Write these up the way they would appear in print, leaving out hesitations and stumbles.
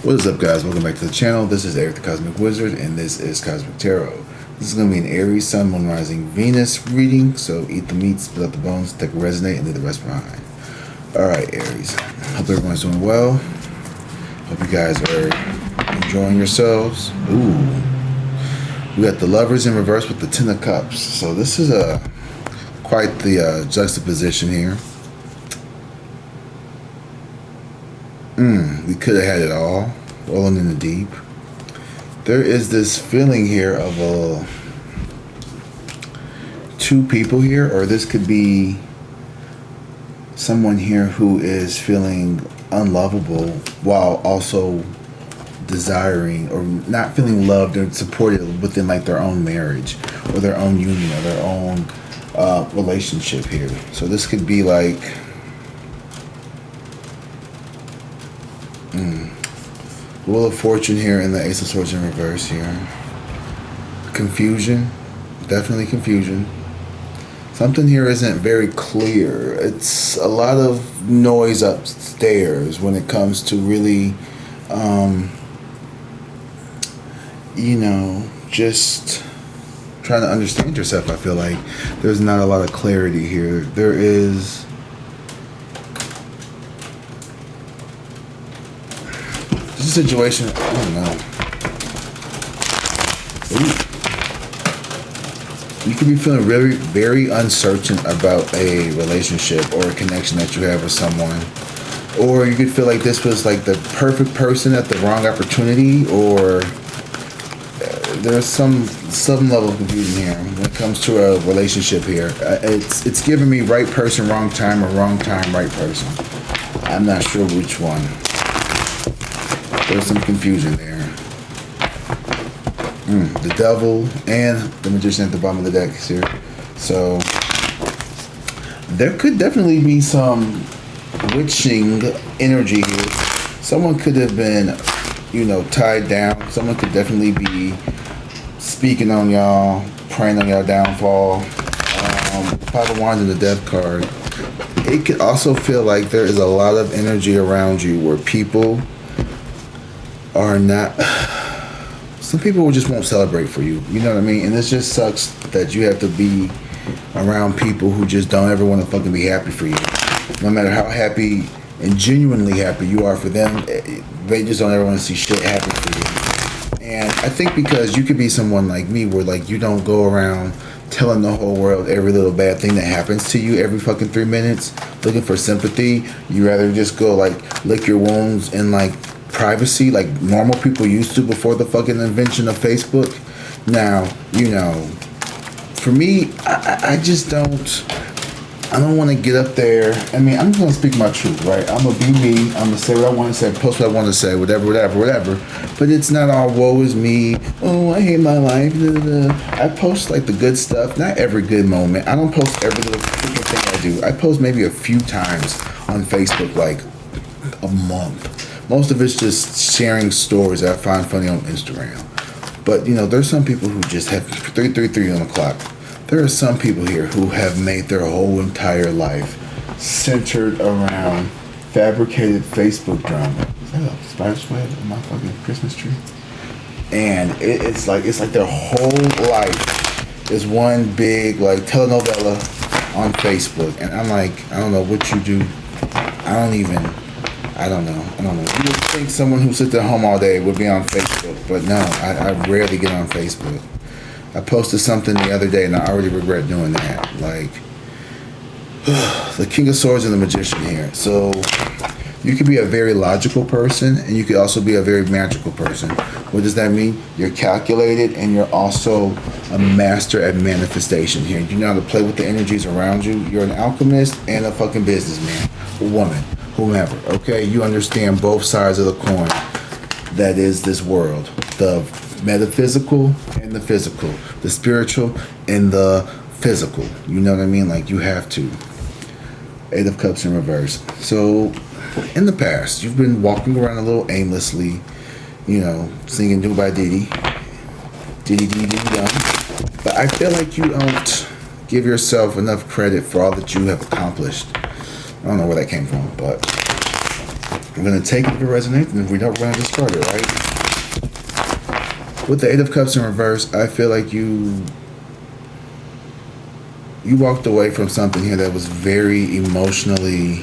What is up, guys? Welcome back to the channel. This is Eric the Cosmic Wizard, and this is Cosmic Tarot. This is going to be an Aries, Sun, Moon, Rising, Venus reading. So eat the meat, spit out the bones, take a resonate, and leave the rest behind. Alright, Aries. Hope everyone's doing well. Hope you guys are enjoying yourselves. Ooh. We got the Lovers in reverse with the Ten of Cups. So this is quite the juxtaposition here. We could have had it all, rolling in the deep. There is this feeling here of two people here, or this could be someone here who is feeling unlovable while also desiring or not feeling loved or supported within like their own marriage or their own union or their own relationship here. So this could be like Wheel of Fortune here and the Ace of Swords in reverse here. Confusion. Definitely confusion. Something here isn't very clear. It's a lot of noise upstairs when it comes to really, just trying to understand yourself. I feel like there's not a lot of clarity here. There is... This is a situation, I don't know. You could be feeling very, very uncertain about a relationship or a connection that you have with someone. Or you could feel like this was like the perfect person at the wrong opportunity, or there's some level of confusion here when it comes to a relationship here. It's giving me right person, wrong time, or wrong time, right person. I'm not sure which one. There's some confusion there. The Devil and the Magician at the bottom of the deck is here. So there could definitely be some witching energy here. Someone could have been, tied down. Someone could definitely be speaking on y'all, praying on y'all downfall. Five of Wands and the Death card. It could also feel like there is a lot of energy around you where people are not... Some people just won't celebrate for you. You know what I mean? And this just sucks that you have to be around people who just don't ever want to fucking be happy for you. No matter how happy and genuinely happy you are for them, they just don't ever want to see shit happen for you. And I think because you could be someone like me where like you don't go around telling the whole world every little bad thing that happens to you every fucking 3 minutes, looking for sympathy. You rather just go like lick your wounds and like privacy like normal people used to before the fucking invention of Facebook. Now, for me, I just don't want to get up there. I mean, I'm going to speak my truth, right? I'm going to be me. I'm going to say what I want to say, post what I want to say, whatever. But it's not all woe is me. Oh, I hate my life. I post like the good stuff, not every good moment. I don't post every little thing I do. I post maybe a few times on Facebook, like a month. Most of it's just sharing stories that I find funny on Instagram. But, there's some people who just have 333 on the clock. There are some people here who have made their whole entire life centered around fabricated Facebook drama. Is that a spider web on my fucking Christmas tree? And it's like their whole life is one big like telenovela on Facebook. And I'm like, I don't know what you do. I don't know. You would think someone who sits at home all day would be on Facebook, but no, I rarely get on Facebook. I posted something the other day and I already regret doing that. Like, the King of Swords and the Magician here. So, you could be a very logical person and you could also be a very magical person. What does that mean? You're calculated and you're also a master at manifestation here. You know how to play with the energies around you. You're an alchemist and a fucking businessman, a woman, whomever, okay? You understand both sides of the coin that is this world. The metaphysical and the physical. The spiritual and the physical. You know what I mean? Like, you have to. Eight of Cups in reverse. So, in the past, you've been walking around a little aimlessly, singing Do by Diddy. Diddy, diddy, diddy, dum. But I feel like you don't give yourself enough credit for all that you have accomplished. I don't know where that came from, but We're going to take it if it resonates, and if we don't, we're going to discard it, right? With the Eight of Cups in reverse, I feel like you walked away from something here that was very emotionally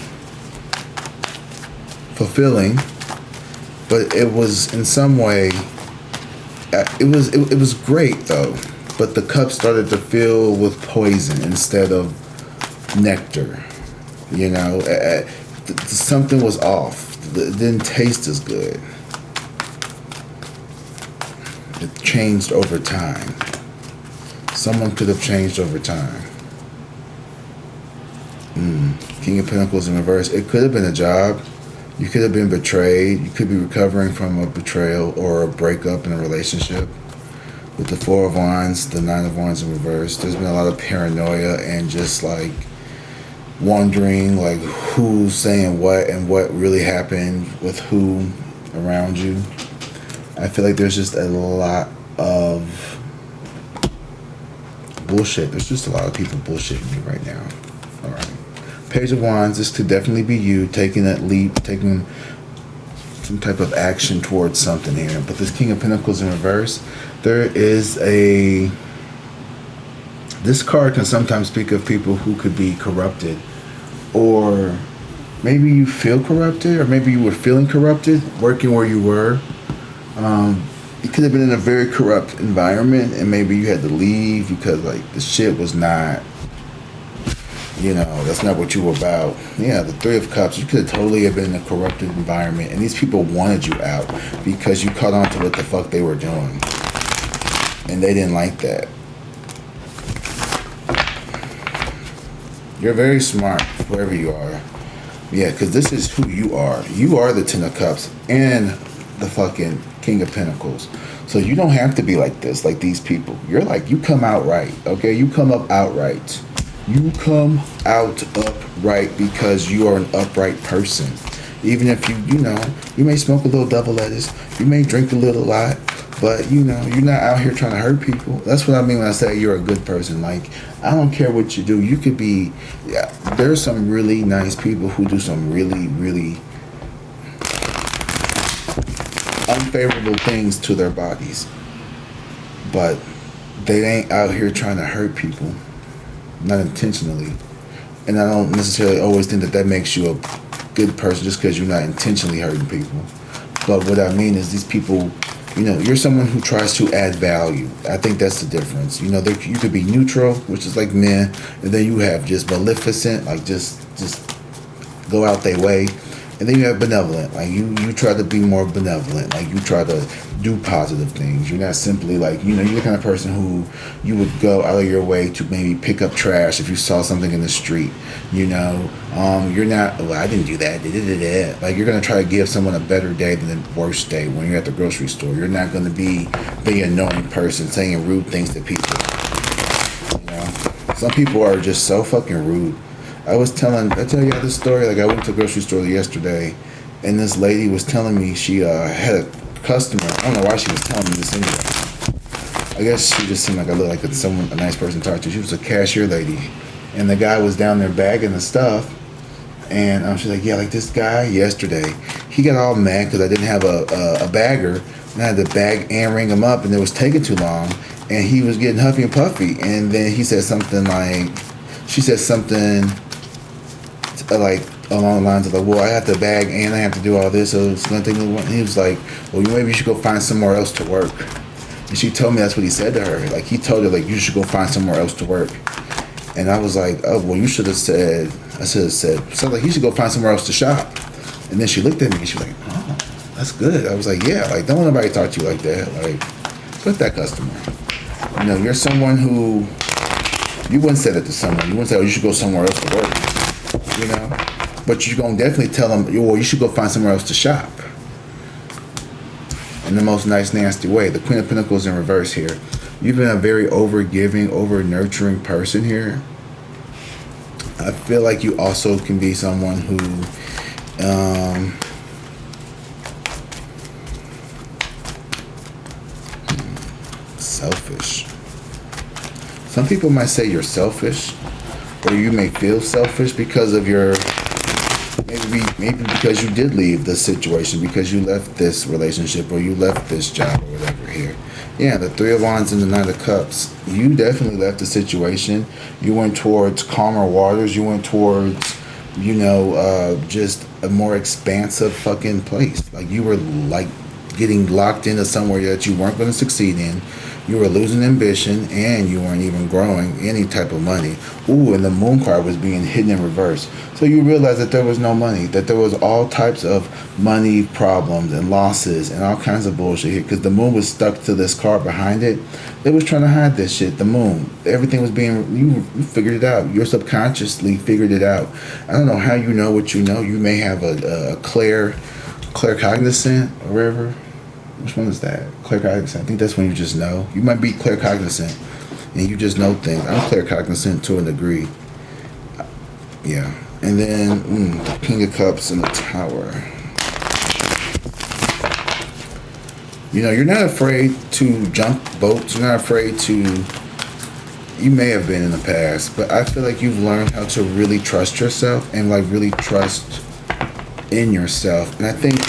fulfilling, but it was in some way, it was great though, but the cup started to fill with poison instead of nectar. You know, something was off. It didn't taste as good. It changed over time. Someone could have changed over time. King of Pentacles in reverse. It could have been a job. You could have been betrayed. You could be recovering from a betrayal or a breakup in a relationship. With the Four of Wands, the Nine of Wands in reverse, there's been a lot of paranoia and just like wondering like who's saying what and what really happened with who around you. I feel like there's just a lot of bullshit. There's just a lot of people bullshitting me right now. All right. Page of Wands, this could definitely be you taking that leap, taking some type of action towards something here. But this King of Pentacles in reverse, this card can sometimes speak of people who could be corrupted, or maybe you feel corrupted, or maybe you were feeling corrupted working where you were. You could have been in a very corrupt environment, and maybe you had to leave because like the shit was not, you know, that's not what you were about. Yeah, the Three of Cups, you could totally have been in a corrupted environment, and these people wanted you out because you caught on to what the fuck they were doing, and they didn't like that. You're very smart, wherever you are. Yeah, because this is who you are. You are the Ten of Cups and the fucking King of Pentacles. So you don't have to be like this, like these people. You're like, you come out right, okay? You come up outright. You come out upright because you are an upright person. Even if you know, you may smoke a little double lettuce, you may drink a little lot, but you know, you're not out here trying to hurt people. That's what I mean when I say you're a good person. Like, I don't care what you do. You could be, yeah, there's some really nice people who do some really, really unfavorable things to their bodies, but they ain't out here trying to hurt people. Not intentionally. And I don't necessarily always think that makes you a good person just because you're not intentionally hurting people. But what I mean is these people, you know, you're someone who tries to add value. I think that's the difference. You know, you could be neutral, which is like men, and then you have just maleficent, like just go out their way. And then you have benevolent, like you try to be more benevolent, like you try to do positive things. You're not simply like, you know, you're the kind of person who you would go out of your way to maybe pick up trash if you saw something in the street. You know, you're not, well, I didn't do that. Like you're gonna try to give someone a better day than the worst day when you're at the grocery store. You're not gonna be the annoying person saying rude things to people. You know, some people are just so fucking rude. I tell you this story, like I went to the grocery store yesterday, and this lady was telling me she had a customer. I don't know why she was telling me this anyway. I guess she just seemed like I looked like a nice person to talk to. She was a cashier lady, and the guy was down there bagging the stuff, and she's like, yeah, like this guy yesterday, he got all mad because I didn't have a bagger, and I had to bag and ring him up, and it was taking too long, and he was getting huffy and puffy, and then he said something like, she said something like along the lines of like, well, I have to bag and I have to do all this, so it's gonna take me. He was like, well, maybe you should go find somewhere else to work. And she told me that's what he said to her. Like he told her like, you should go find somewhere else to work. And I was like, oh, well, you should have said. I should have said something like, you should go find somewhere else to shop. And then she looked at me and she was like, oh, that's good. I was like, yeah, like don't want nobody talk to you like that. Like, put that customer. You know, you're someone who you wouldn't say that to someone. You wouldn't say, oh, you should go somewhere else to work. You know, but you're gonna definitely tell them, well, you should go find somewhere else to shop. In the most nice, nasty way. The Queen of Pentacles in reverse here. You've been a very over-giving, over-nurturing person here. I feel like you also can be someone who, selfish. Some people might say you're selfish, or you may feel selfish because of your maybe because you did leave the situation, because you left this relationship or you left this job or whatever here. Yeah, the Three of Wands and the Knight of Cups. You definitely left the situation. You went towards calmer waters. You went towards, just a more expansive fucking place. Like, you were like getting locked into somewhere that you weren't going to succeed in. You were losing ambition, and you weren't even growing any type of money. Ooh, and the Moon card was being hidden in reverse. So you realized that there was no money, that there was all types of money problems and losses and all kinds of bullshit here, because the Moon was stuck to this card behind it. It was trying to hide this shit. The Moon, everything was being, you figured it out. You subconsciously figured it out. I don't know how you know what you know. You may have a claircognizant or whatever. Which one is that? Claircognizant. I think that's when you just know. You might be claircognizant and you just know things. I'm claircognizant to a degree. Yeah. And then the King of Cups and the Tower. You're not afraid to jump boats. You're not afraid to... You may have been in the past, but I feel like you've learned how to really trust yourself and like really trust in yourself. And I think...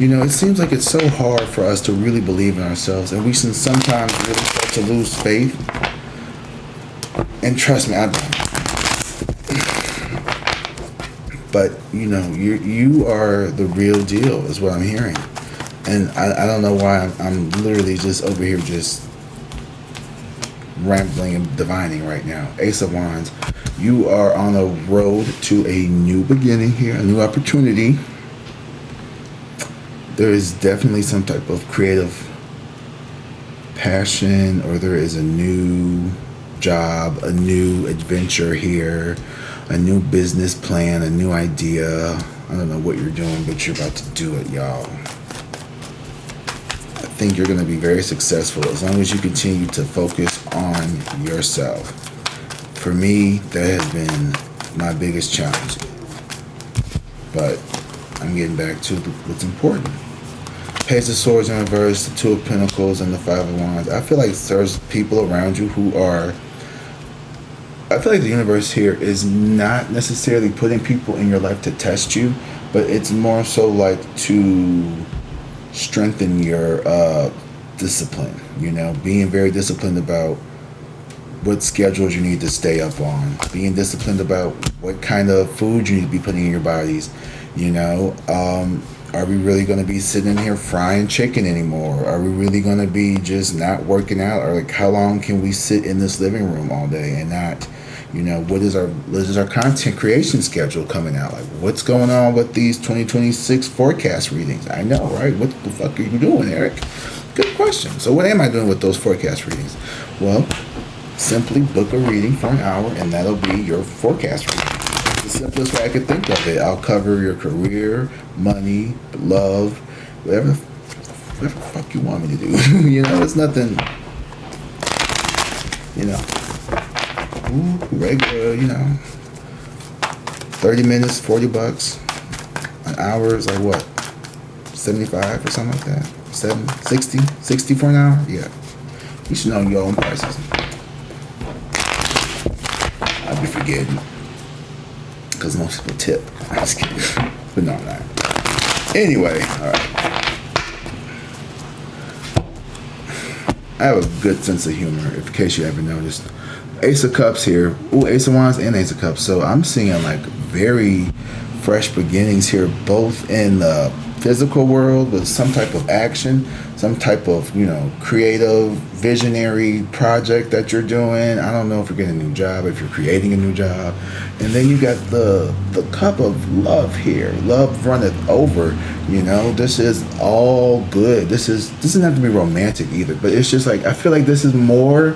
it seems like it's so hard for us to really believe in ourselves, and we can sometimes really start to lose faith. And trust me, but you are the real deal, is what I'm hearing. And I don't know why I'm literally just over here just rambling and divining right now. Ace of Wands, you are on a road to a new beginning here, a new opportunity. There is definitely some type of creative passion, or there is a new job, a new adventure here, a new business plan, a new idea. I don't know what you're doing, but you're about to do it, y'all. I think you're going to be very successful as long as you continue to focus on yourself. For me, that has been my biggest challenge. But I'm getting back to what's important. Page of Swords in reverse, the Two of Pentacles, and the Five of Wands. I feel like there's people around you who are... I feel like the universe here is not necessarily putting people in your life to test you, but it's more so like to strengthen your discipline. Being very disciplined about what schedules you need to stay up on. Being disciplined about what kind of food you need to be putting in your bodies. Are we really going to be sitting here frying chicken anymore? Are we really going to be just not working out? Or like, how long can we sit in this living room all day and not, what is our content creation schedule coming out? Like, what's going on with these 2026 forecast readings? I know, right? What the fuck are you doing, Eric? Good question. So what am I doing with those forecast readings? Well, simply book a reading for an hour and that'll be your forecast reading. The simplest way I could think of it. I'll cover your career, money, love, whatever the fuck you want me to do. It's nothing, regular, 30 minutes, $40. An hour is like what? 75 or something like that? 60 for an hour? Yeah. You should know your own prices. I'll be forgetting. Because most people tip. I'm just kidding. But no, I'm not. Anyway, alright. I have a good sense of humor, in case you haven't noticed. Ace of Cups here. Ooh, Ace of Wands and Ace of Cups. So I'm seeing like very fresh beginnings here, both in the physical world with some type of action, some type of, creative, visionary project that you're doing. I don't know if you're getting a new job, if you're creating a new job. And then you got the cup of love here. Love runneth over. This is all good. This doesn't have to be romantic either, but it's just like, I feel like this is more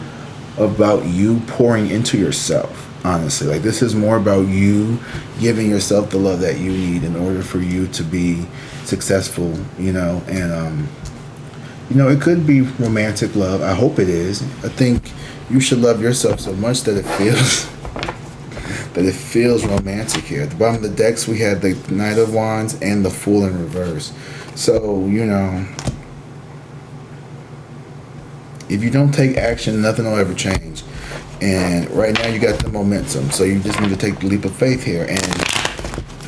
about you pouring into yourself. Honestly, like, this is more about you giving yourself the love that you need in order for you to be successful, and it could be romantic love. I hope it is. I think you should love yourself so much that it feels romantic here. At the bottom of the decks, we had the Knight of Wands and the Fool in reverse. So, if you don't take action, nothing will ever change. And right now you got the momentum, so you just need to take the leap of faith here. And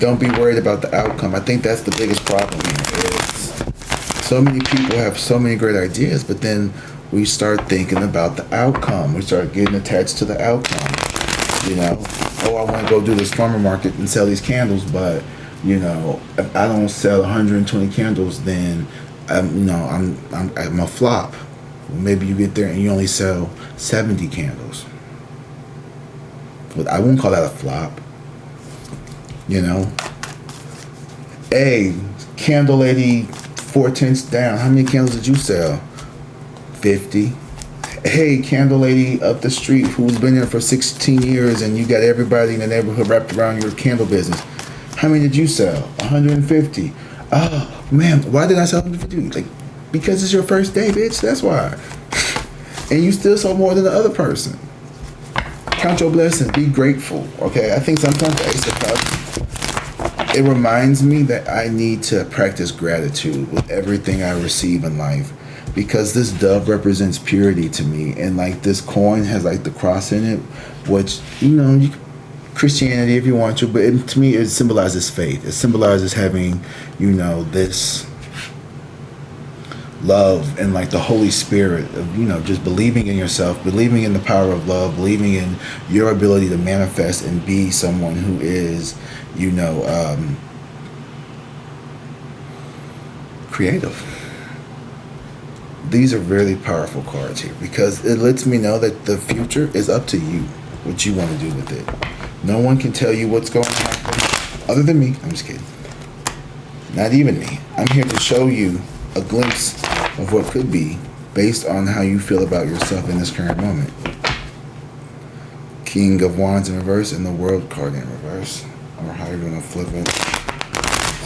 Don't be worried about the outcome. I think that's the biggest problem here. Is so many people have so many great ideas, but then we start thinking about the outcome. We start getting attached to the outcome. You know, oh, I want to go do this farmer market and sell these candles, but you know, if I don't sell 120 candles, then I'm a flop. Maybe you get there and you only sell 70 candles. But I won't call that a flop. You know, hey, candle lady, 4 tenths down. How many candles did you sell? 50. Hey, candle lady up the street who's been there for 16 years and you got everybody in the neighborhood wrapped around your candle business. How many did you sell? 150. Oh, man, why did I sell 150? Like, because it's your first day, bitch. That's why. And you still sold more than the other person. Count your blessings. Be grateful. Okay, I think sometimes the Ace of Cups, it reminds me that I need to practice gratitude with everything I receive in life. Because this dove represents purity to me. And like this coin has like the cross in it, which, you know, you can, Christianity if you want to, but to me it symbolizes faith. It symbolizes having, you know, this love and like the Holy Spirit of, you know, just believing in yourself, believing in the power of love, believing in your ability to manifest and be someone who is, you know, creative. These are really powerful cards here because it lets me know that the future is up to you, what you want to do with it. No one can tell you what's going to happen other than me. I'm just kidding. Not even me. I'm here to show you a glimpse of what could be based on how you feel about yourself in this current moment. King of Wands in reverse and the World card in reverse. Or how you're going to flip it.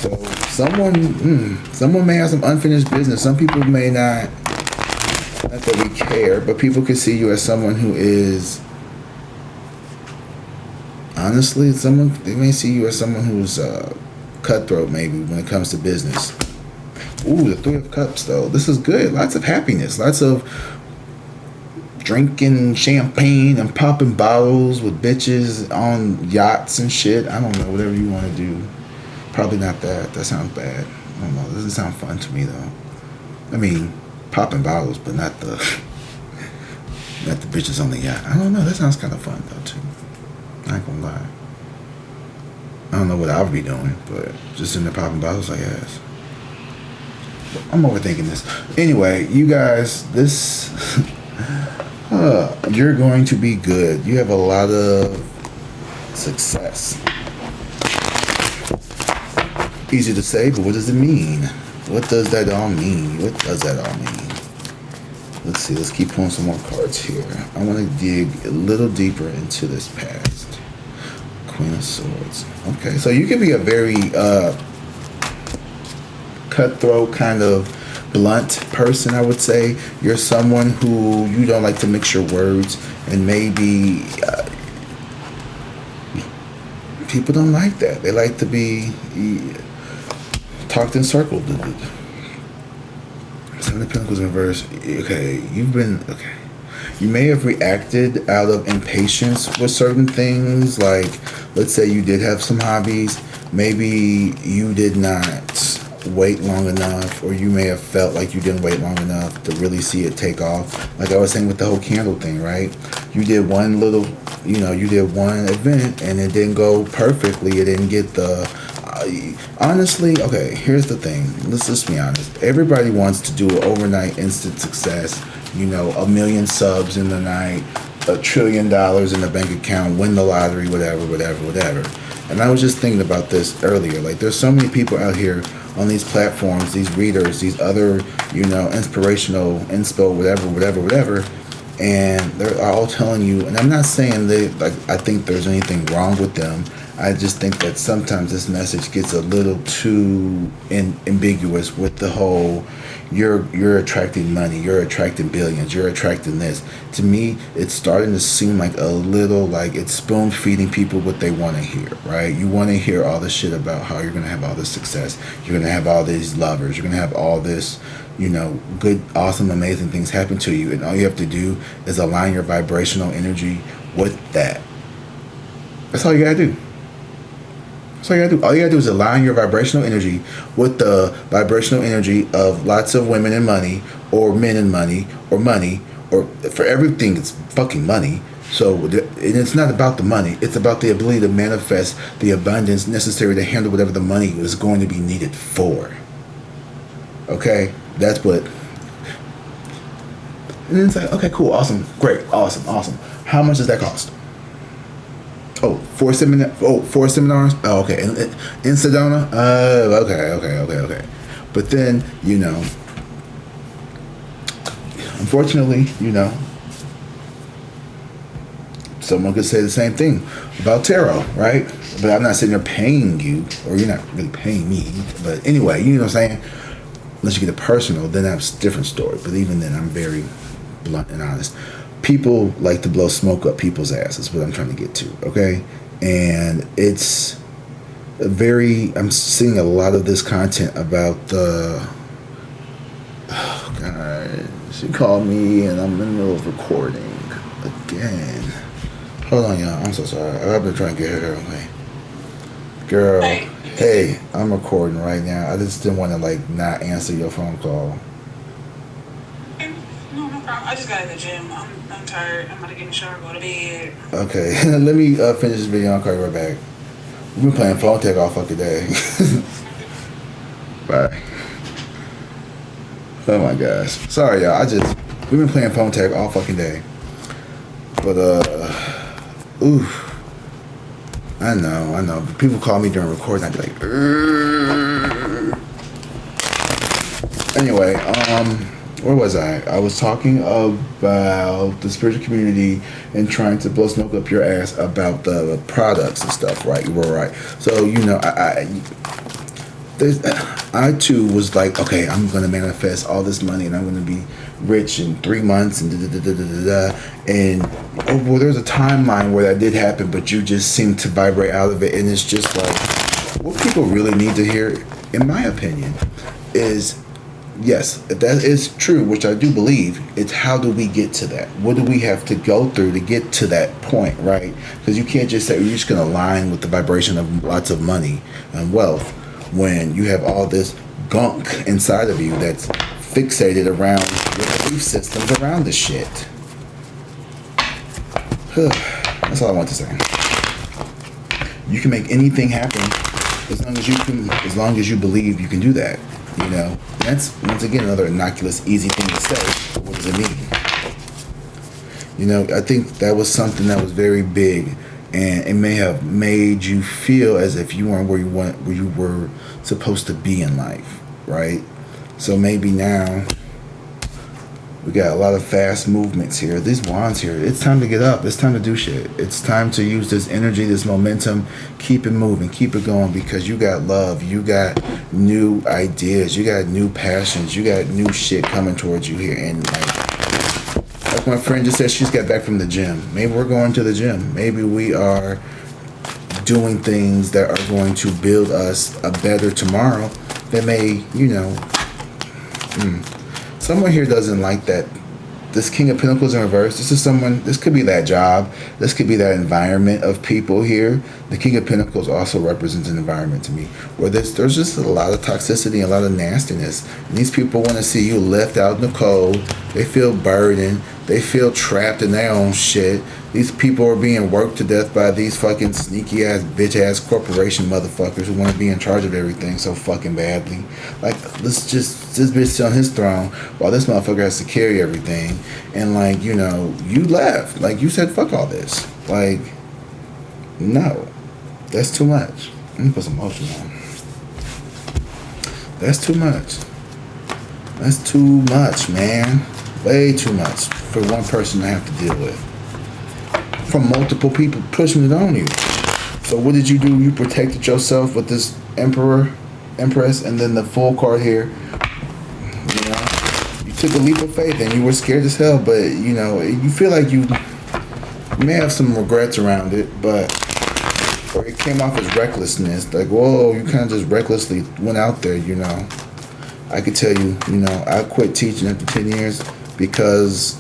So someone may have some unfinished business. Some people may not that we care, but people could see you as someone who is, honestly, they may see you as someone who's cutthroat maybe when it comes to business. Ooh, the 3 of Cups though. This is good. Lots of happiness. Lots of drinking champagne and popping bottles with bitches on yachts and shit. I don't know, whatever you want to do. Probably not that. That sounds bad. I don't know. It doesn't sound fun to me though. I mean, popping bottles, but not the bitches on the yacht. I don't know. That sounds kind of fun though too. I ain't gonna lie. I don't know what I would be doing, but just in the popping bottles, I guess. But I'm overthinking this. Anyway, you guys, this you're going to be good. You have a lot of success. Easy to say, but what does it mean? What does that all mean? What does that all mean? Let's see. Let's keep pulling some more cards here. I want to dig a little deeper into this past. Queen of Swords. Okay, so you can be a very cutthroat, kind of blunt person, I would say. You're someone who you don't like to mix your words, and maybe people don't like that. They like to be talked in circles. Seven of Pentacles in reverse. Okay, you may have reacted out of impatience with certain things. Like, let's say you did have some hobbies. Maybe you did not wait long enough, or you may have felt like you didn't wait long enough to really see it take off. Like I was saying with the whole candle thing, right? You did one little, you did one event and it didn't go perfectly. It didn't get the... honestly, okay, here's the thing. Let's just be honest. Everybody wants to do an overnight instant success. 1 million subs in the night, $1 trillion in the bank account, win the lottery, whatever. And I was just thinking about this earlier. Like, there's so many people out here on these platforms, these readers, these other, inspirational, inspo, whatever. And they're all telling you, and I'm not saying I think there's anything wrong with them. I just think that sometimes this message gets a little too ambiguous with the whole, you're attracting money, you're attracting billions, you're attracting this. To me, it's starting to seem like a little like it's spoon feeding people what they want to hear, right? You want to hear all this shit about how you're going to have all this success, you're going to have all these lovers, you're going to have all this, good, awesome, amazing things happen to you. And all you have to do is align your vibrational energy with that. That's all you got to do. That's all you gotta do. All you gotta do is align your vibrational energy with the vibrational energy of lots of women and money, or men and money, or for everything it's fucking money. So, and it's not about the money. It's about the ability to manifest the abundance necessary to handle whatever the money is going to be needed for. Okay? That's what. And then it's like, okay, cool, awesome, great, awesome. How much does that cost? Oh, four seminars? Oh, okay. In Sedona? Okay. But then, unfortunately, someone could say the same thing about tarot, right? But I'm not sitting there paying you, or you're not really paying me. But anyway, you know what I'm saying? Unless you get it personal, then that's a different story. But even then, I'm very blunt and honest. People like to blow smoke up people's asses, what I'm trying to get to, okay? And it's I'm seeing a lot of this content about oh God, she called me and I'm in the middle of recording again. Hold on, y'all, I'm so sorry. I've been trying to get her, okay? Girl, hey, I'm recording right now. I just didn't want to not answer your phone call. No problem. I just got in the gym. I'm tired. I'm gonna get in the shower, go to bed. Okay, let me finish this video. I'll call you right back. We've been playing phone tag all fucking day. Bye. Oh my gosh. Sorry, y'all. We've been playing phone tag all fucking day. But I know. People call me during recording. I'd be like, Urgh. Anyway, where was I? I was talking about the spiritual community and trying to blow smoke up your ass about the products and stuff, right? You were right. So, I too was like, okay, I'm going to manifest all this money and I'm going to be rich in 3 months and and there's a timeline where that did happen, but you just seem to vibrate out of it. And it's just like, what people really need to hear, in my opinion, is, yes, if that is true, which I do believe, it's how do we get to that? What do we have to go through to get to that point, right? Because you can't just say you're just going to align with the vibration of lots of money and wealth when you have all this gunk inside of you that's fixated around your belief systems around this shit. That's all I want to say. You can make anything happen as long as you believe you can do that. That's once again another innocuous, easy thing to say. But what does it mean? I think that was something that was very big, and it may have made you feel as if you weren't where you were supposed to be in life, right? So maybe now we got a lot of fast movements here. These wands here, it's time to get up. It's time to do shit. It's time to use this energy, this momentum, keep it moving, keep it going, because you got love, you got new ideas, you got new passions, you got new shit coming towards you here. And like my friend just said, she's got back from the gym. Maybe we're going to the gym. Maybe we are doing things that are going to build us a better tomorrow that may, someone here doesn't like that. This King of Pentacles in reverse, this could be that job. This could be that environment of people here. The King of Pentacles also represents an environment to me where there's just a lot of toxicity and a lot of nastiness. And these people want to see you left out in the cold. They feel burdened. They feel trapped in their own shit. These people are being worked to death by these fucking sneaky ass bitch ass corporation motherfuckers who want to be in charge of everything so fucking badly. Like, this bitch sit on his throne while this motherfucker has to carry everything. And you left. Like, you said fuck all this. Like, no. That's too much. Let me put some motion on. That's too much. That's too much, man. Way too much for one person to have to deal with. From multiple people pushing it on you. So what did you do? You protected yourself with this Empress, and then the Fool card here. You took a leap of faith and you were scared as hell, but you feel like you may have some regrets around it, or it came off as recklessness. Like, whoa, you kind of just recklessly went out there, I could tell you, I quit teaching after 10 years because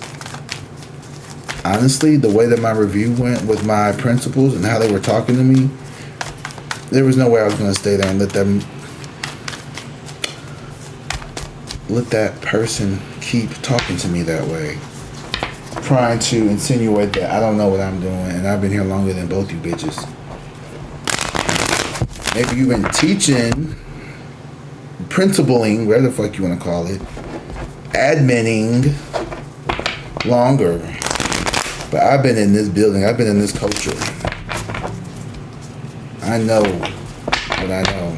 honestly, the way that my review went with my principals and how they were talking to me, There was no way I was gonna stay there and let that person keep talking to me that way, trying to insinuate that I don't know what I'm doing and I've been here longer than both you bitches. Maybe you've been teaching, principling, whatever the fuck you want to call it, adminning longer. But I've been in this building, I've been in this culture. I know what I know.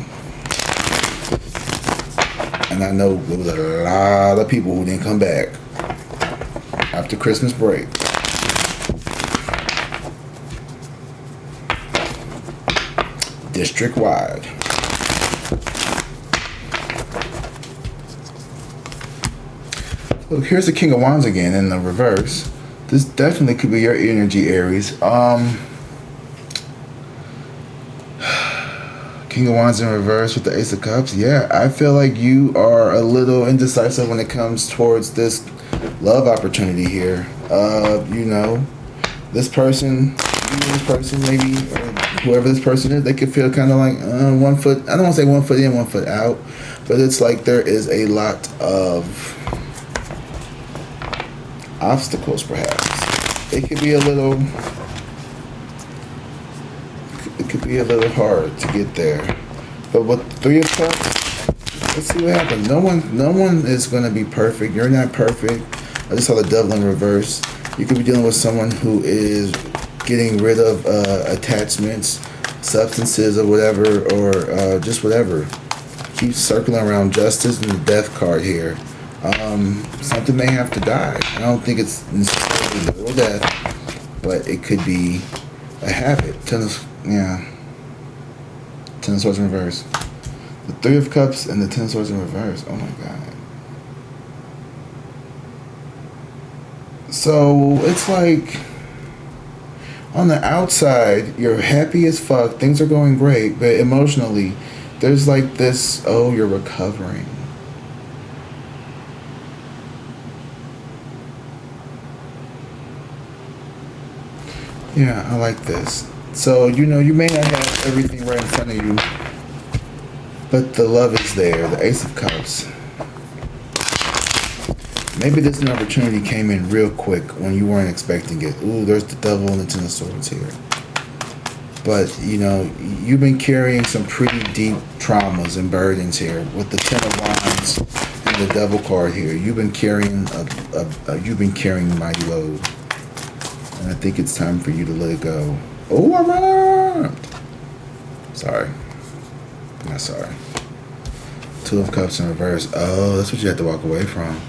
And I know there was a lot of people who didn't come back after Christmas break. District wide. Look, here's the King of Wands again in the reverse. This definitely could be your energy, Aries. King of Wands in reverse with the Ace of Cups. Yeah, I feel like you are a little indecisive when it comes towards this love opportunity here. This person, maybe, or whoever this person is, they could feel kind of like 1 foot. I don't want to say 1 foot in, 1 foot out, but it's like there is a lot of obstacles, perhaps. It could be a little hard to get there. But with 3 of Cups, let's see what happens. No one is going to be perfect. You're not perfect. I just saw the Devil in reverse. You could be dealing with someone who is getting rid of attachments, substances, or whatever, or just whatever. Keep circling around Justice and the Death card here. Something may have to die. I don't think it's necessarily literal death, but it could be a habit. Ten of Swords in reverse. The 3 of Cups and the 10 of Swords in reverse. Oh my God. So it's like on the outside, you're happy as fuck. Things are going great, but emotionally, there's like this, oh, you're recovering. Yeah, I like this. So, you may not have everything right in front of you, but the love is there. The Ace of Cups. Maybe this opportunity came in real quick when you weren't expecting it. Ooh, there's the Devil and the 10 of Swords here. But, you've been carrying some pretty deep traumas and burdens here with the 10 of Wands and the Devil card here. You've been carrying a mighty load. And I think it's time for you to let it go. Oh, I'm armed. Sorry. Not sorry. 2 of Cups in reverse. Oh, that's what you have to walk away from.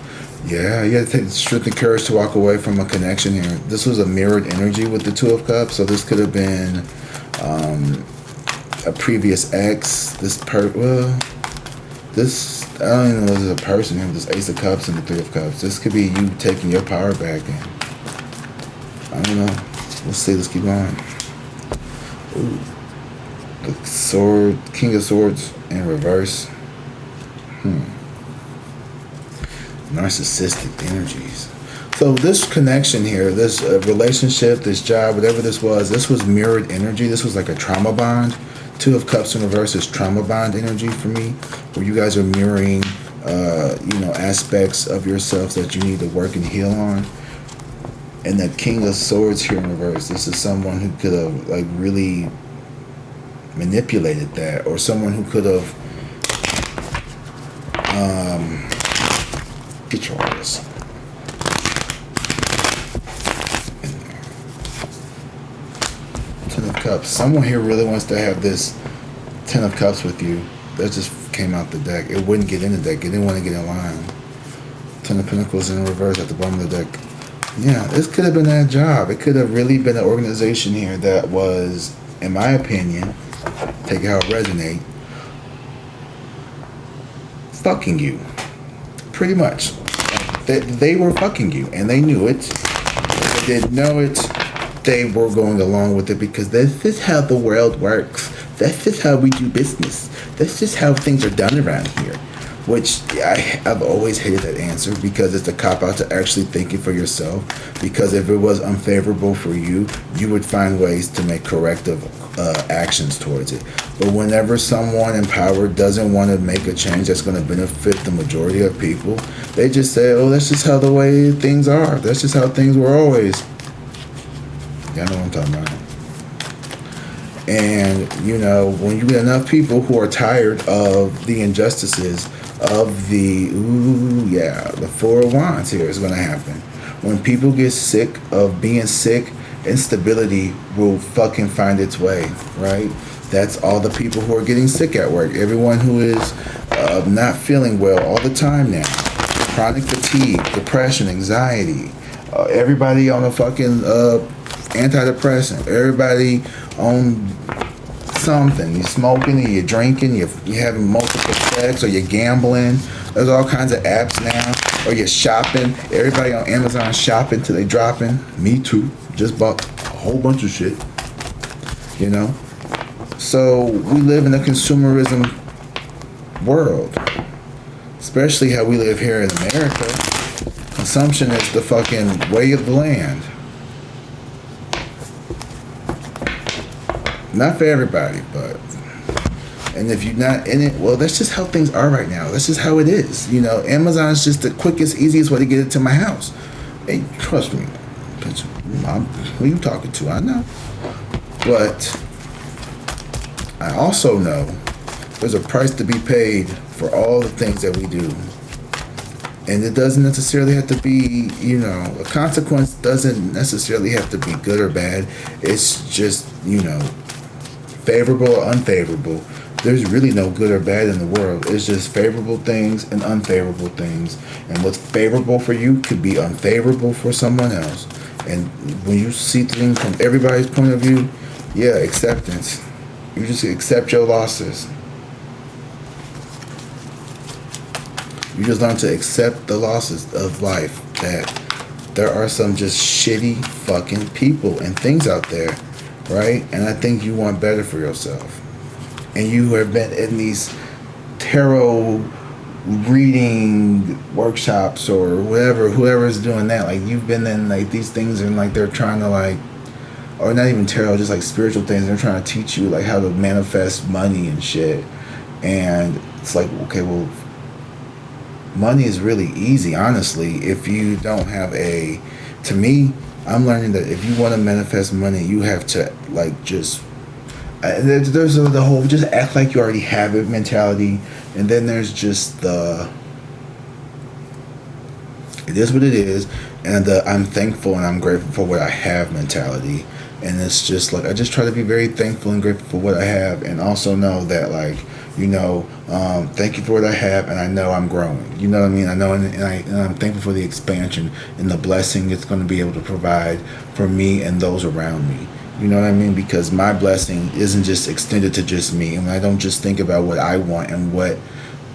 Yeah, you have to take strength and courage to walk away from a connection here. This was a mirrored energy with the 2 of Cups, so this could have been a previous ex. I don't even know if this is a person here with this Ace of Cups and the 3 of Cups. This could be you taking your power back. And I don't know. Let's see. Let's keep going. Ooh. The Sword, King of Swords in reverse. Narcissistic energies. So this connection here, this relationship, this job, whatever this was mirrored energy. This was like a trauma bond. 2 of Cups in reverse is trauma bond energy for me, where you guys are mirroring, aspects of yourself that you need to work and heal on. And that King of Swords here in reverse, this is someone who could have really manipulated that, or someone who could have get your artist in there. 10 of Cups. Someone here really wants to have this 10 of Cups with you. That just came out the deck. It wouldn't get in the deck. It didn't want to get in line. 10 of Pentacles in reverse at the bottom of the deck. Yeah, this could have been that job. It could have really been an organization here that was, in my opinion, take it how it resonates, fucking you. Pretty much. They were fucking you, and they knew it. If they didn't know it, they were going along with it because this is how the world works. That's just how we do business. That's just how things are done around here. Which I've always hated that answer because it's a cop-out to actually thinking for yourself. Because if it was unfavorable for you, you would find ways to make corrective actions towards it. But whenever someone in power doesn't want to make a change that's going to benefit the majority of people, they just say, oh, that's just how the way things are. That's just how things were always. Y'all know what I'm talking about. And, you know, when you get enough people who are tired of the injustices, of the, the Four of Wands here is going to happen. When people get sick of being sick, instability will fucking find its way, right? That's all the people who are getting sick at work. Everyone who is not feeling well all the time now. Chronic fatigue, depression, anxiety. Everybody on a fucking antidepressant. Everybody on something. You're smoking, or you're drinking, you're having multiple sex, or you're gambling. There's all kinds of apps now. Or you're shopping. Everybody on Amazon shopping till they dropping. Me too. Just bought a whole bunch of shit. You know? So we live in a consumerism world. Especially how we live here in America. Consumption is the fucking way of the land. Not for everybody, but... And if you're not in it, well, that's just how things are right now. That's just how it is. You know, Amazon is just the quickest, easiest way to get it to my house. Hey, trust me. Who are you talking to? I know. But I also know there's a price to be paid for all the things that we do. And it doesn't necessarily have to be, you know, a consequence doesn't necessarily have to be good or bad. It's just, you know, favorable or unfavorable. There's really no good or bad in the world. It's just favorable things and unfavorable things. And what's favorable for you could be unfavorable for someone else. And when you see things from everybody's point of view, yeah, acceptance. You just accept your losses. You just learn to accept the losses of life. That there are some just shitty fucking people and things out there, right? And I think you want better for yourself. And you have been in these tarot reading workshops or whatever, whoever's doing that, like you've been in like these things and like they're trying to like, or not even tarot, just like spiritual things. They're trying to teach you like how to manifest money and shit. And it's like, okay, well, money is really easy, honestly, if you don't have a, to me, I'm learning that if you want to manifest money, you have to like just, there's the whole just act like you already have it mentality, and then there's just the it is what it is, and the I'm thankful and I'm grateful for what I have mentality. And it's just like I just try to be very thankful and grateful for what I have, and also know that like, you know, thank you for what I have, and I know I'm growing. You know what I mean? I know, and I'm thankful for the expansion and the blessing it's going to be able to provide for me and those around me. You know what I mean? Because my blessing isn't just extended to just me, and I don't just think about what I want and what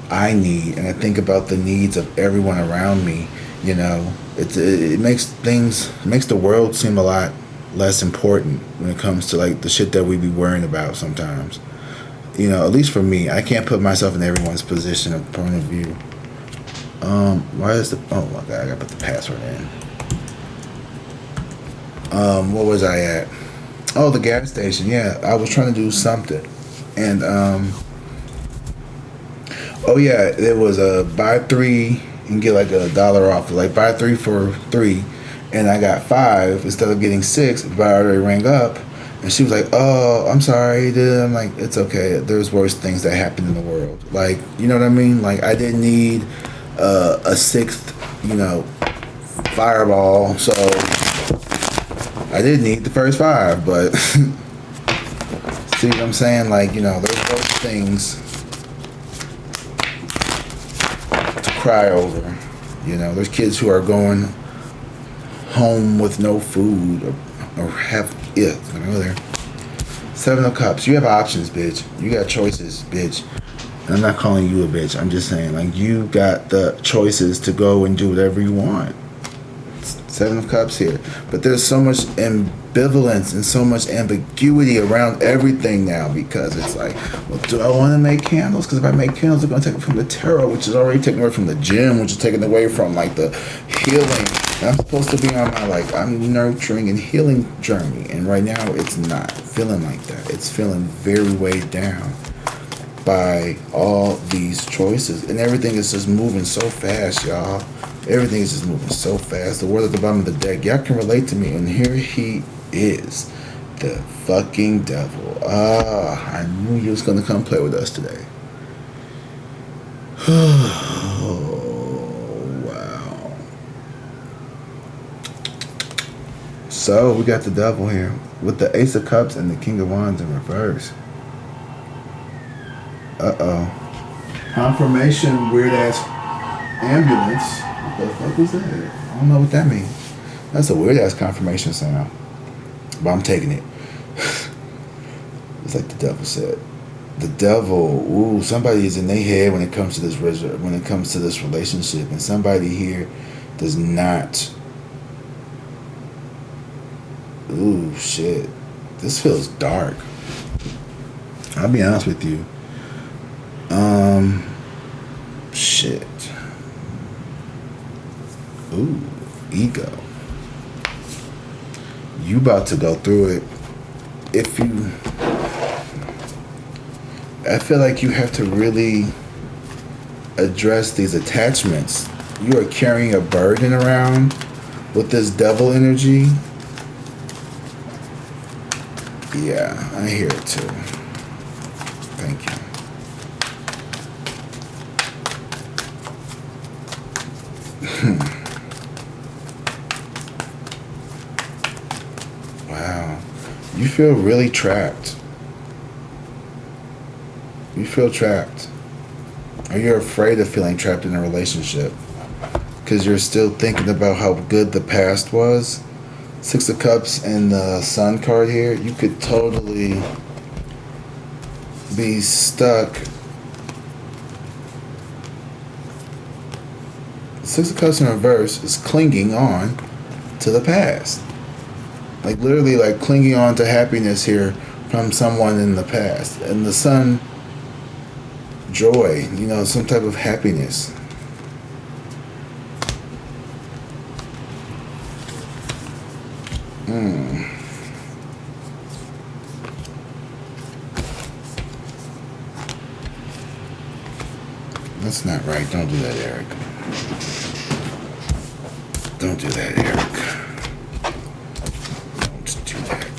I need, and I think about the needs of everyone around me. You know, it makes the world seem a lot less important when it comes to like the shit that we be worrying about sometimes. You know, at least for me, I can't put myself in everyone's position of point of view. Why is oh my god, I gotta put the password in. What was I at? Oh, the gas station. Yeah, I was trying to do something, and oh yeah, there was a buy three and get like $1 off. Like buy 3 for 3, and I got 5 instead of getting 6. But I already rang up. And she was like, oh, I'm sorry, dude. I'm like, it's okay. There's worse things that happen in the world. Like, you know what I mean? Like, I didn't need a 6th, you know, fireball. So, I did need the first 5. But, see what I'm saying? Like, you know, there's worse things to cry over. You know, there's kids who are going home with no food or have... Yeah, let me go there. 7 of Cups. You have options, bitch. You got choices, bitch. And I'm not calling you a bitch. I'm just saying, like, you got the choices to go and do whatever you want. 7 of Cups here. But there's so much ambivalence and so much ambiguity around everything now, because it's like, well, do I want to make candles? Because if I make candles, they're going to take it from the tarot, which is already taken away from the gym, which is taken away from, like, the healing I'm supposed to be on my, like, I'm nurturing and healing journey. And right now, it's not feeling like that. It's feeling very weighed down by all these choices. And everything is just moving so fast, y'all. Everything is just moving so fast. The word at the bottom of the deck, y'all can relate to me. And here he is, the fucking devil. I knew you was going to come play with us today. Wow. So we got the devil here with the Ace of Cups and the King of Wands in reverse. Confirmation, weird ass ambulance. What the fuck is that? I don't know what that means. That's a weird ass confirmation sound. But I'm taking it. It's like the devil said. The devil, ooh, somebody is in their head when it comes to this relationship, and somebody here does not. Ooh, shit. This feels dark. I'll be honest with you. Shit. Ooh, ego. You about to go through it. I feel like you have to really address these attachments. You are carrying a burden around with this devil energy. Yeah, I hear it too. Thank you. Wow. You feel really trapped. You feel trapped. Or you're afraid of feeling trapped in a relationship because you're still thinking about how good the past was. Six of Cups and the Sun card here. You could totally be stuck. Six of Cups in reverse is clinging on to the past. Like literally like clinging on to happiness here from someone in the past. And the Sun, joy, you know, some type of happiness. That's not right. Don't do that, Eric. Don't do that, Eric. Don't do that.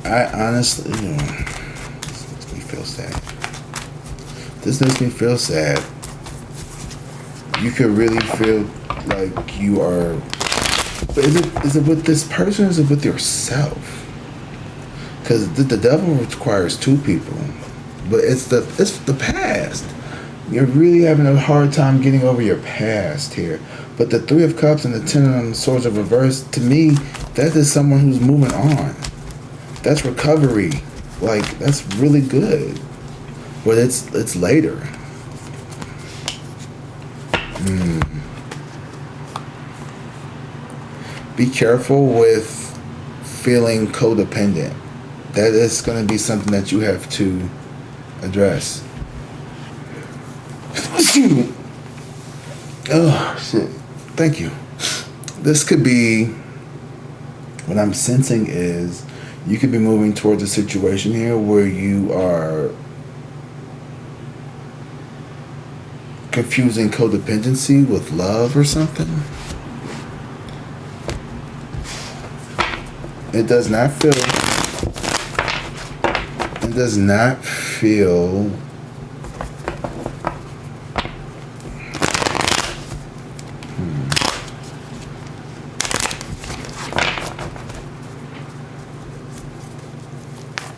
I honestly, this makes me feel sad. This makes me feel sad. You could really feel like you are. But is it with this person or is it with yourself? Because the devil requires two people. But it's the past. You're really having a hard time getting over your past here. But the Three of Cups and the Ten of Swords of reverse, to me, that is someone who's moving on. That's recovery. Like, that's really good. But it's later. Be careful with feeling codependent. That is going to be something that you have to address. Oh, shit. Thank you. This could be, what I'm sensing is, you could be moving towards a situation here where you are confusing codependency with love or something. It does not feel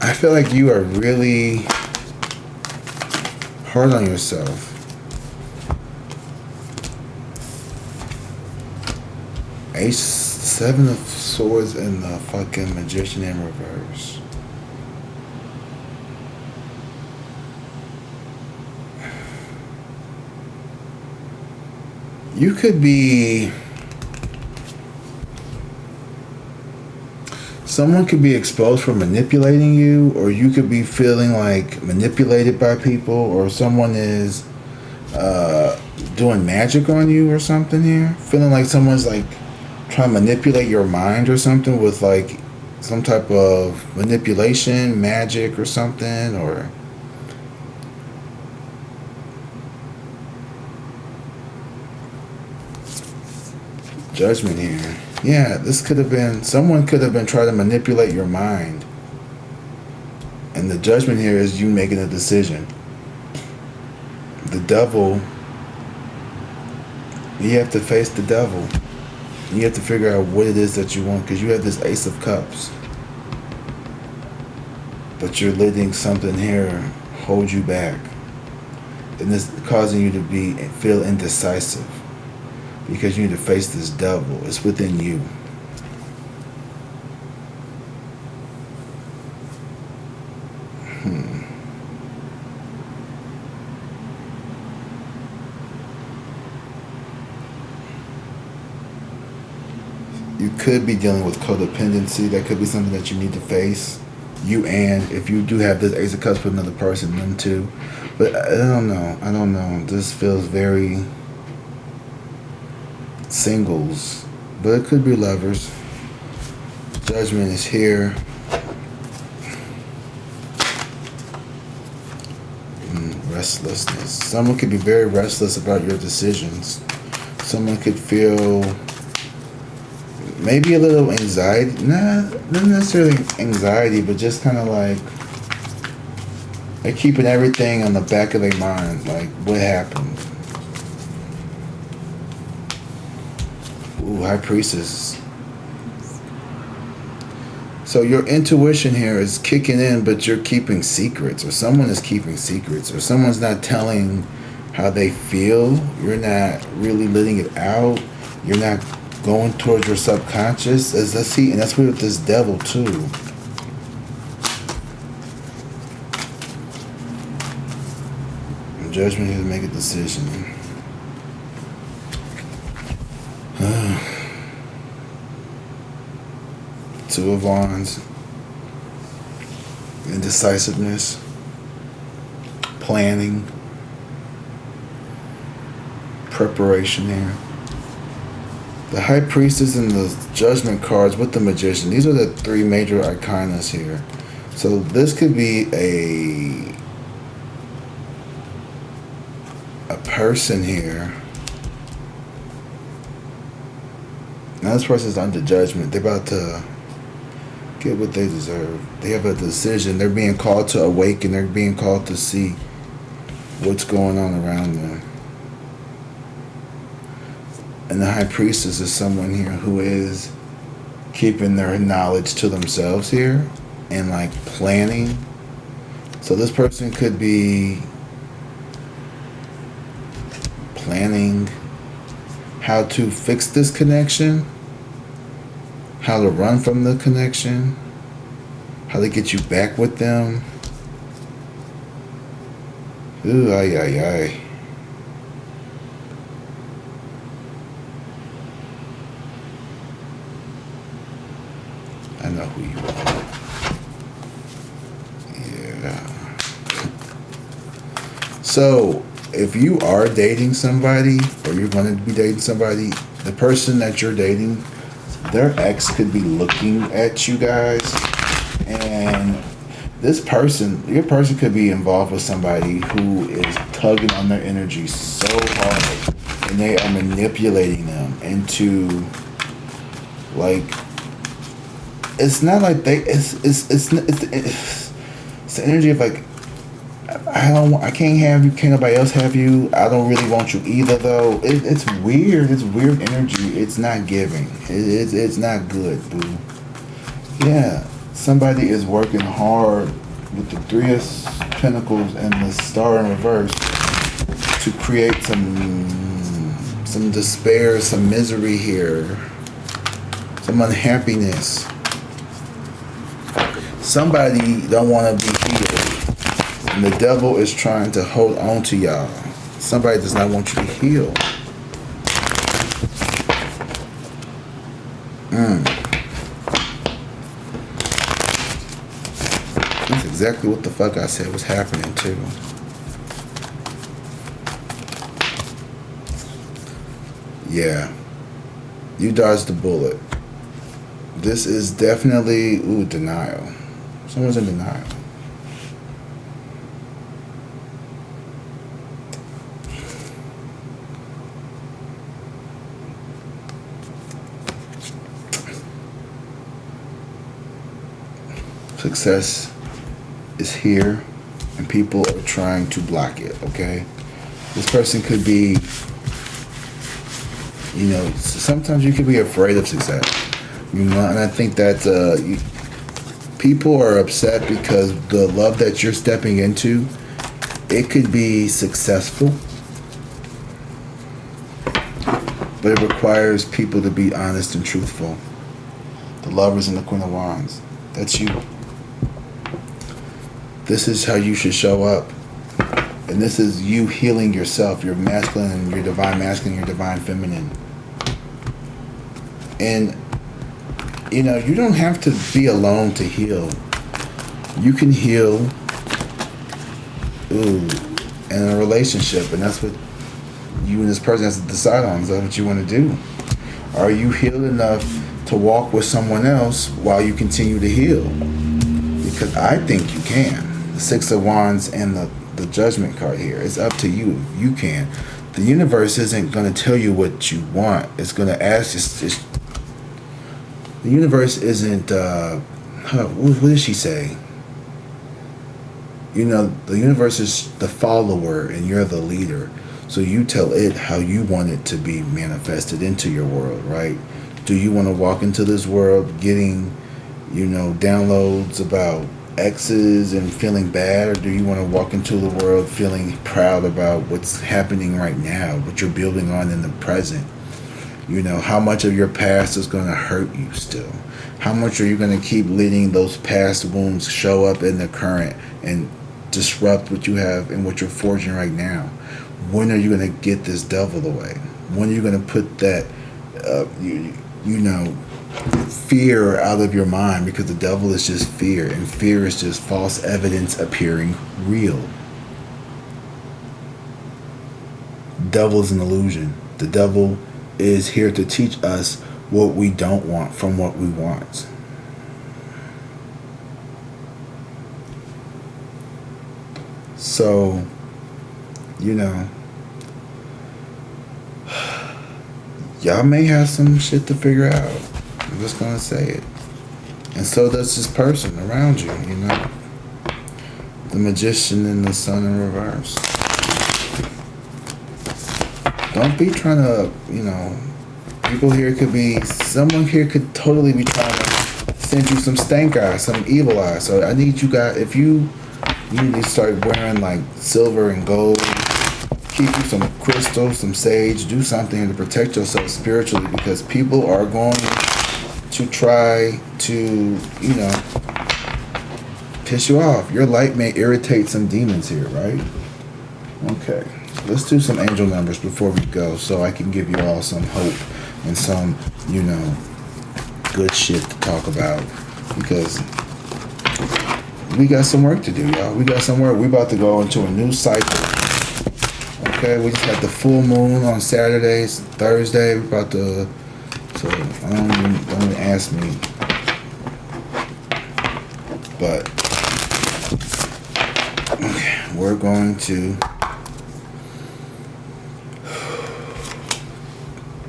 I feel like you are really hard on yourself. Seven of Swords and the fucking Magician in reverse. You could be... Someone could be exposed for manipulating you, or you could be feeling like manipulated by people, or someone is doing magic on you or something here. Feeling like someone's like trying to manipulate your mind or something with like some type of manipulation, magic or something, or Judgment here. Yeah, this could have been, someone could have been trying to manipulate your mind. And the Judgment here is you making a decision. The Devil, you have to face the Devil. You have to figure out what it is that you want, because you have this Ace of Cups. But you're letting something here hold you back. And it's causing you to feel indecisive. Because you need to face this Devil. It's within you. You could be dealing with codependency. That could be something that you need to face. You, and if you do have this Ace of Cups with another person, them too. But I don't know. This feels very singles. But it could be lovers. Judgment is here. Restlessness. Someone could be very restless about your decisions. Someone could feel maybe a little anxiety. Not necessarily anxiety, but just kind of like they're keeping everything on the back of their mind. Like, what happened? Ooh, High Priestess. So your intuition here is kicking in, but you're keeping secrets, or someone is keeping secrets, or someone's not telling how they feel. You're not really letting it out. You're not going towards your subconscious. As let's see, and that's with this Devil too. Judgment here to make a decision. Two of Wands. Indecisiveness. Planning. Preparation here. The High Priestess and the Judgment cards with the Magician. These are the three major arcanas here. So this could be a person here. Now this person's under judgment. They're about to get what they deserve. They have a decision. They're being called to awaken. They're being called to see what's going on around them. And the High Priestess is someone here who is keeping their knowledge to themselves here and like planning. So this person could be planning how to fix this connection, how to run from the connection, how to get you back with them. Ooh, ay, ay, ay. I know who you are. Yeah. So, if you are dating somebody, or you're going to be dating somebody, the person that you're dating, their ex could be looking at you guys, and this person, your person could be involved with somebody who is tugging on their energy so hard, and they are manipulating them into, like, it's not like they, it's the energy of like, I can't have you, can't nobody else have you, I don't really want you either though. It's weird. It's weird energy. It's not giving. It's not good, boo. Yeah, somebody is working hard with the Three of Pentacles and the Star in reverse to create some despair, some misery here, some unhappiness. Somebody don't want to be healed. And the Devil is trying to hold on to y'all. Somebody does not want you to heal. That's exactly what the fuck I said was happening too. Yeah. You dodged the bullet. This is definitely, denial. Someone's in denial. Success is here, and people are trying to block it, okay? This person could be, sometimes you can be afraid of success. And I think that people are upset because the love that you're stepping into, it could be successful, but it requires people to be honest and truthful. The Lovers and the Queen of Wands. That's you. This is how you should show up. And this is you healing yourself, your masculine and your divine masculine, your divine feminine. And, you don't have to be alone to heal. You can heal in a relationship. And that's what you and this person has to decide on. Is that what you want to do? Are you healed enough to walk with someone else while you continue to heal? Because I think you can. The Six of Wands and the Judgment card here. It's up to you. You can. The universe isn't going to tell you what you want. It's going to ask you. The universe isn't, what did she say? The universe is the follower and you're the leader. So you tell it how you want it to be manifested into your world, right? Do you want to walk into this world getting, downloads about exes and feeling bad, or do you want to walk into the world feeling proud about what's happening right now, what you're building on in the present? How much of your past is going to hurt you still? How much are you going to keep letting those past wounds show up in the current and disrupt what you have and what you're forging right now? When are you going to get this devil away? When are you going to put that fear out of your mind? Because the devil is just fear, and fear is just false evidence appearing real. Devil is an illusion. The devil is here to teach us what we don't want from what we want. So, y'all may have some shit to figure out. I'm just gonna say it. And so does this person around you, The Magician and the Sun in reverse. Don't be trying to, people here could be, someone here could totally be trying to send you some stank eye, some evil eye. So I need you guys, if you need to start wearing like silver and gold, keep you some crystals, some sage, do something to protect yourself spiritually, because people are going to try to, piss you off. Your light may irritate some demons here, right? Okay. Let's do some angel numbers before we go, so I can give you all some hope and some, good shit to talk about, because we got some work to do, y'all. We got some work. We about to go into a new cycle. Okay, we just got the full moon on Saturdays, Thursday. We're about to, so don't even ask me. But okay, we're going to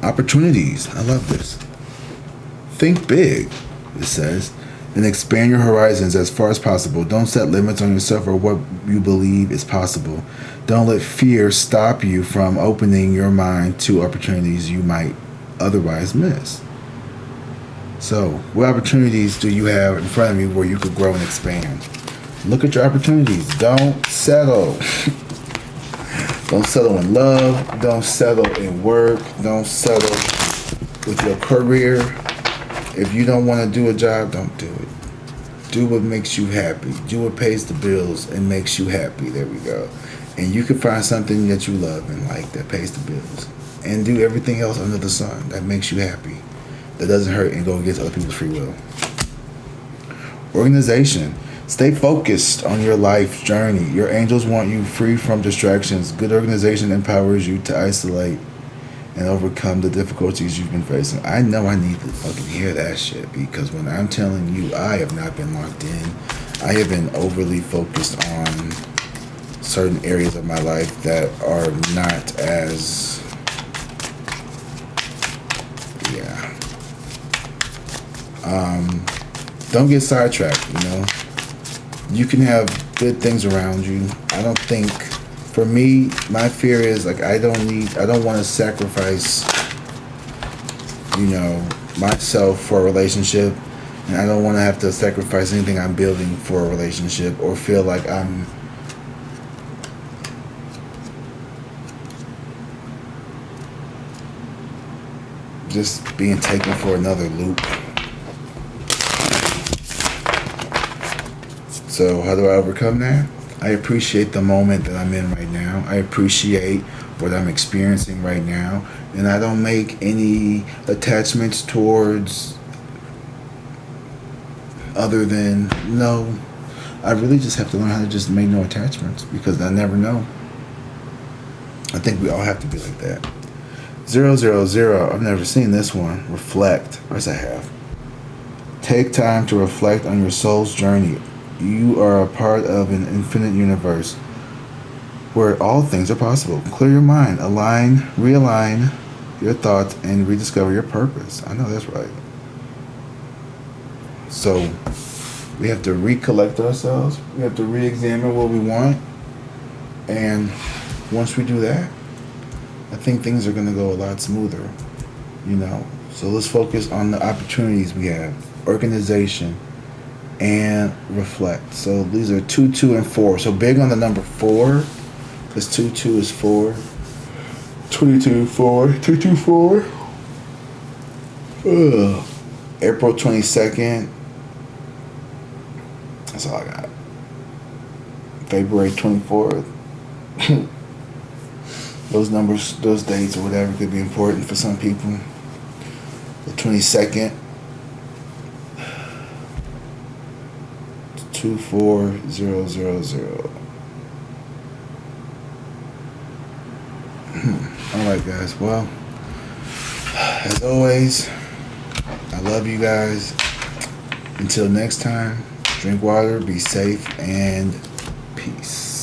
opportunities. I love this. Think big, it says, and expand your horizons as far as possible. Don't set limits on yourself or what you believe is possible. Don't let fear stop you from opening your mind to opportunities you might otherwise miss. So, what opportunities do you have in front of you where you could grow and expand? Look at your opportunities. Don't settle. Don't settle in love. Don't settle in work. Don't settle with your career. If you don't want to do a job, don't do it. Do what makes you happy. Do what pays the bills and makes you happy. There we go. And you can find something that you love and like that pays the bills. And do everything else under the sun that makes you happy, that doesn't hurt and go against other people's free will. Organization. Stay focused on your life journey. Your angels want you free from distractions. Good organization empowers you to isolate and overcome the difficulties you've been facing. I know I need to fucking hear that shit, because when I'm telling you, I have not been locked in. I have been overly focused on certain areas of my life that are not as, don't get sidetracked, you know. You can have good things around you. I don't think, for me, my fear is, like, I don't want to sacrifice, you know, myself for a relationship, and I don't want to have to sacrifice anything I'm building for a relationship, or feel like I'm just being taken for another loop. So how do I overcome that? I appreciate the moment that I'm in right now. I appreciate what I'm experiencing right now. And I don't make any attachments towards other than, no. I really just have to learn how to just make no attachments, because I never know. I think we all have to be like that. 000, I've never seen this one. Reflect. Yes, I have. Take time to reflect on your soul's journey. You are a part of an infinite universe where all things are possible. Clear your mind, realign your thoughts, and rediscover your purpose. I know that's right. So we have to recollect ourselves. We have to re-examine what we want. And once we do that, I think things are going to go a lot smoother, you know. So let's focus on the opportunities we have, organization, and reflect. So these are 2, 2, and 4. So big on the number 4, because 2, 2 is 4. 22, 4. 2, 2, 4. April 22nd. That's all I got. February 24th. Those numbers, those dates or whatever could be important for some people. The 22nd. 24000. Alright guys, well, as always, I love you guys. Until next time, drink water, be safe, and peace.